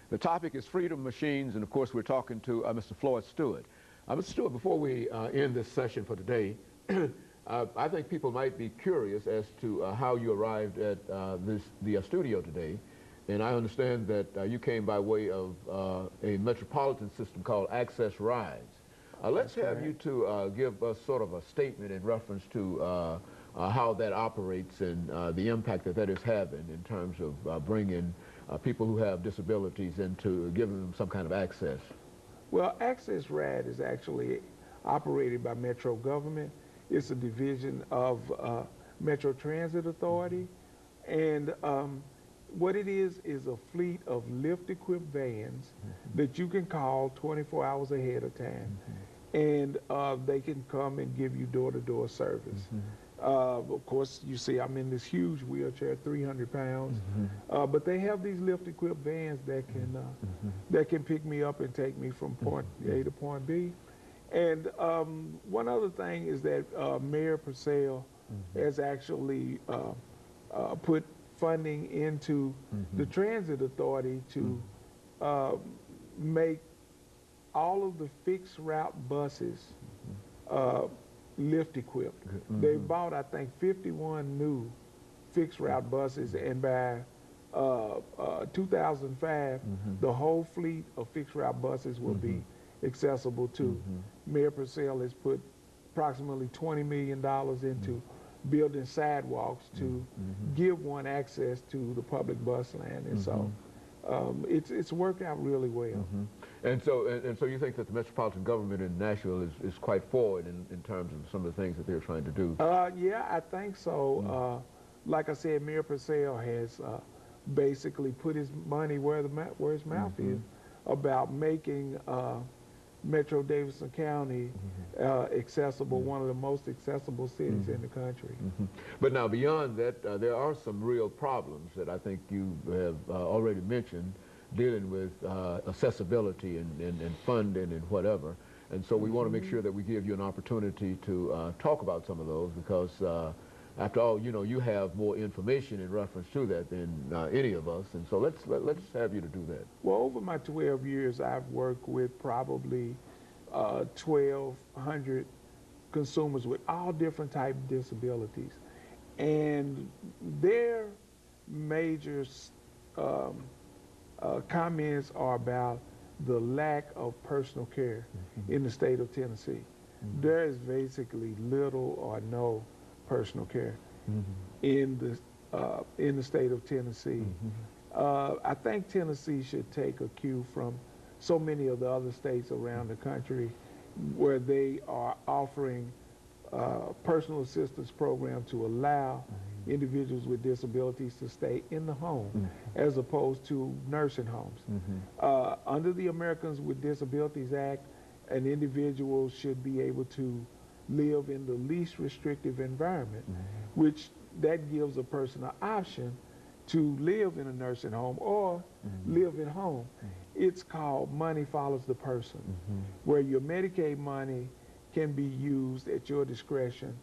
The topic is freedom machines, and of course we're talking to Mr. Floyd Stewart. Mr. Stewart, before we end this session for today, I think people might be curious as to how you arrived at the studio today. And I understand that you came by way of a metropolitan system called Access Rides. Let's have you to give us sort of a statement in reference to how that operates and the impact that that is having in terms of bringing people who have disabilities into giving them some kind of access. Well, Access Ride is actually operated by Metro government. It's a division of Metro Transit Authority, and what it is a fleet of lift-equipped vans that you can call 24 hours ahead of time, and they can come and give you door-to-door service. Of course, you see I'm in this huge wheelchair, 300 pounds, but they have these lift-equipped vans that can pick me up and take me from point A to point B. And one other thing is that Mayor Purcell has actually put funding into the Transit Authority to make all of the fixed route buses lift equipped. They bought, I think, 51 new fixed route buses, and by 2005, the whole fleet of fixed route buses will be accessible too. Mayor Purcell has put approximately $20 million into building sidewalks to give one access to the public bus line, and so it's worked out really well. And so you think that the metropolitan government in Nashville is quite forward in terms of some of the things that they're trying to do? Yeah, I think so. Like I said, Mayor Purcell has basically put his money where his mouth is about making Metro Davidson County accessible, one of the most accessible cities in the country. But now beyond that, there are some real problems that I think you have already mentioned, dealing with accessibility and funding and whatever. And so we want to make sure that we give you an opportunity to talk about some of those, because after all, you know, you have more information in reference to that than any of us, and so let's have you to do that. Well, over my 12 years, I've worked with probably 1,200 consumers with all different types of disabilities, and their major comments are about the lack of personal care in the state of Tennessee. There is basically little or no personal care in the state of Tennessee. I think Tennessee should take a cue from so many of the other states around the country where they are offering personal assistance program to allow individuals with disabilities to stay in the home as opposed to nursing homes. Under the Americans with Disabilities Act, an individual should be able to live in the least restrictive environment, which that gives a person an option to live in a nursing home or live at home. It's called money follows the person, where your Medicaid money can be used at your discretion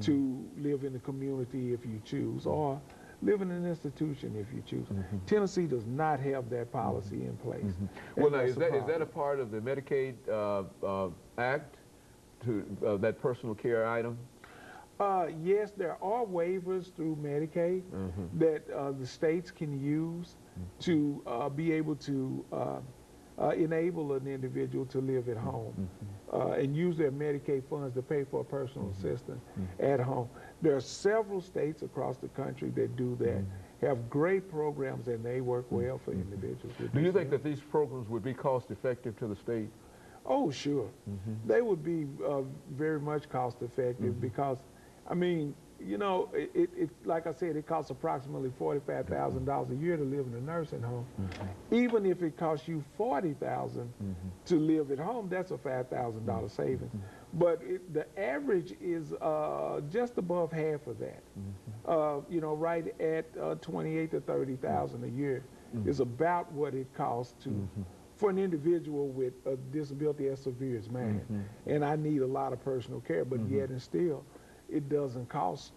to live in the community if you choose, or live in an institution if you choose. Tennessee does not have that policy in place. Well, now, is that a part of the Medicaid Act, to that personal care item? Yes, there are waivers through Medicaid that the states can use to be able to enable an individual to live at home and use their Medicaid funds to pay for a personal assistant at home. There are several states across the country that do that, have great programs, and they work well for individuals with Do you think that these programs would be cost effective to the state? Oh, sure. They would be very much cost effective because, I mean, you know, like I said, it costs approximately $45,000 a year to live in a nursing home. Even if it costs you $40,000 to live at home, that's a $5,000 savings. But the average is just above half of that. You know, right at $28,000 to $30,000 a year is about what it costs to for an individual with a disability as severe as mine. And I need a lot of personal care, but yet and still, it doesn't cost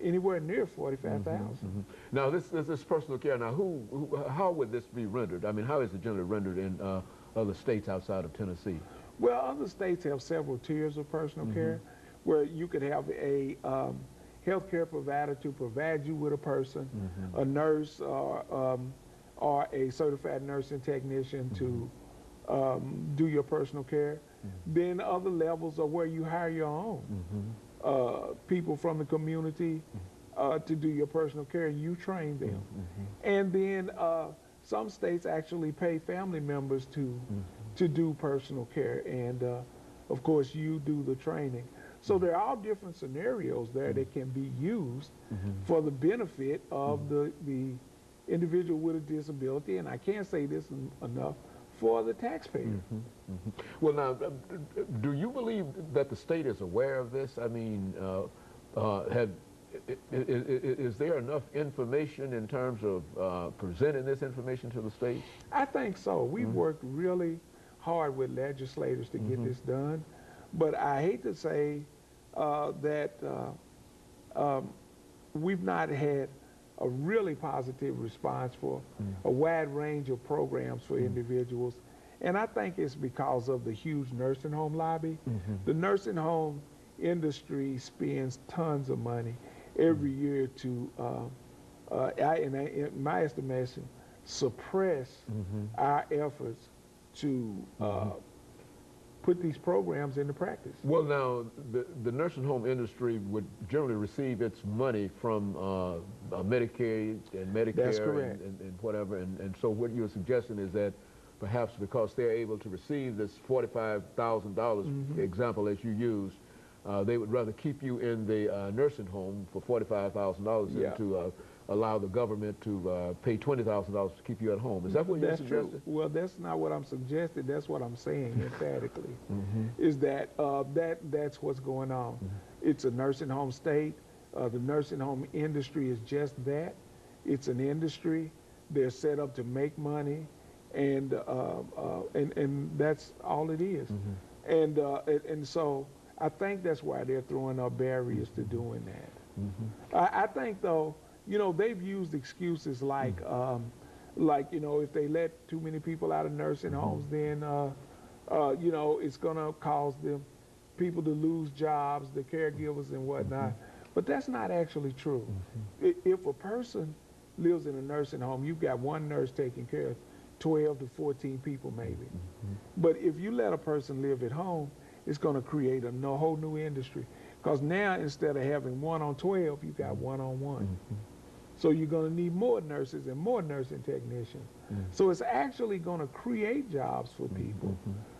anywhere near 45,000. Now, this personal care. Now, how would this be rendered? I mean, how is it generally rendered in other states outside of Tennessee? Well, other states have several tiers of personal care, where you could have a healthcare provider to provide you with a person, a nurse, or a certified nursing technician to do your personal care. Then other levels are where you hire your own people from the community to do your personal care. You train them. And then some states actually pay family members to do personal care. And of course, you do the training. So there are all different scenarios there that can be used for the benefit of the individual with a disability. And I can't say this enough, for the taxpayer. Well, now, do you believe that the state is aware of this? I mean, is there enough information in terms of presenting this information to the state? I think so. We've worked really hard with legislators to get this done, but I hate to say that we've not had a really positive response for a wide range of programs for individuals. And I think it's because of the huge nursing home lobby. The nursing home industry spends tons of money every year to, in my estimation, suppress our efforts to put these programs into practice. Well, now, the nursing home industry would generally receive its money from Medicaid and Medicare. That's correct. And whatever. And so what you're suggesting is that perhaps because they're able to receive this $45,000 example as you used, they would rather keep you in the nursing home for $45,000 than to allow the government to pay $20,000 to keep you at home. Is that what you're suggesting? True. Well, that's not what I'm suggesting. That's what I'm saying emphatically, is that that's what's going on. It's a nursing home state. The nursing home industry is just that. It's an industry. They're set up to make money, and that's all it is. And so I think that's why they're throwing up barriers to doing that. I think, though, you know, they've used excuses like, you know, if they let too many people out of nursing homes, then, you know, it's going to cause them people to lose jobs, the caregivers and whatnot. But that's not actually true. If a person lives in a nursing home, you've got one nurse taking care of 12 to 14 people maybe. But if you let a person live at home, it's going to create a whole new industry. Because now, instead of having 1 on 12, you've got 1 on 1. So you're going to need more nurses and more nursing technicians. So it's actually going to create jobs for people.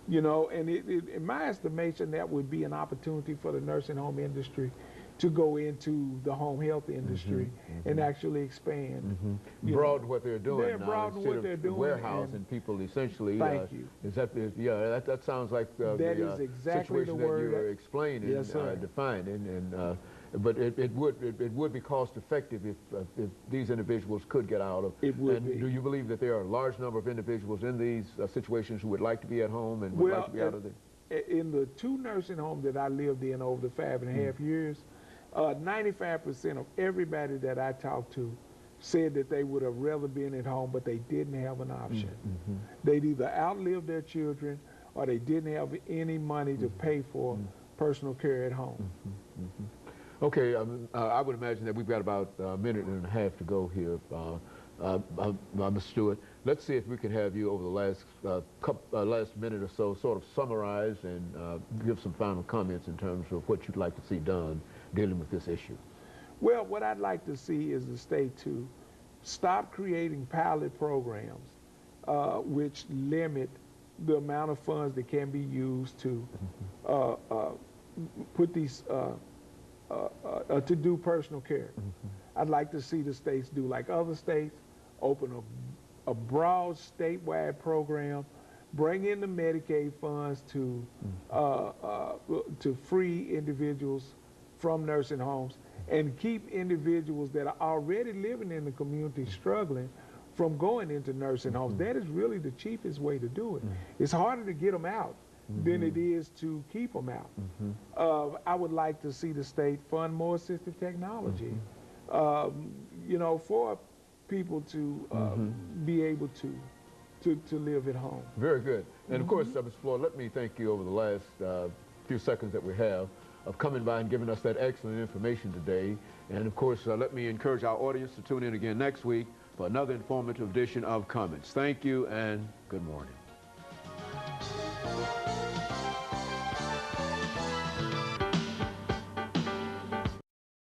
You know, and in my estimation, that would be an opportunity for the nursing home industry to go into the home health industry and actually expand. Broaden what they're doing They're now broaden instead what they're of doing, warehousing people essentially. Thank you. Is that, that sounds like that is exactly situation the word that you're explaining, yes, sir. defining, and but it would be cost effective if these individuals could get out of. It would and be. Do you believe that there are a large number of individuals in these situations who would like to be at home and would like to be out of there? In the 2 nursing homes that I lived in over the 5.5 years, 95% of everybody that I talked to said that they would have rather been at home, but they didn't have an option. They'd either outlived their children or they didn't have any money to pay for personal care at home. Okay, I would imagine that we've got about a minute and a half to go here, Mr. Stewart. Let's see if we can have you over the last minute or so sort of summarize and give some final comments in terms of what you'd like to see done dealing with this issue. Well, what I'd like to see is the state to stop creating pilot programs which limit the amount of funds that can be used to put these to do personal care. I'd like to see the states do like other states, open a broad statewide program, bring in the Medicaid funds to free individuals from nursing homes and keep individuals that are already living in the community struggling from going into nursing homes. That is really the cheapest way to do it. It's harder to get them out than it is to keep them out. I would like to see the state fund more assistive technology you know, for people to be able to live at home. Very good. And of course, Mr. Floyd, let me thank you over the last few seconds that we have of coming by and giving us that excellent information today. And of course, let me encourage our audience to tune in again next week for another informative edition of Comments. Thank you and good morning.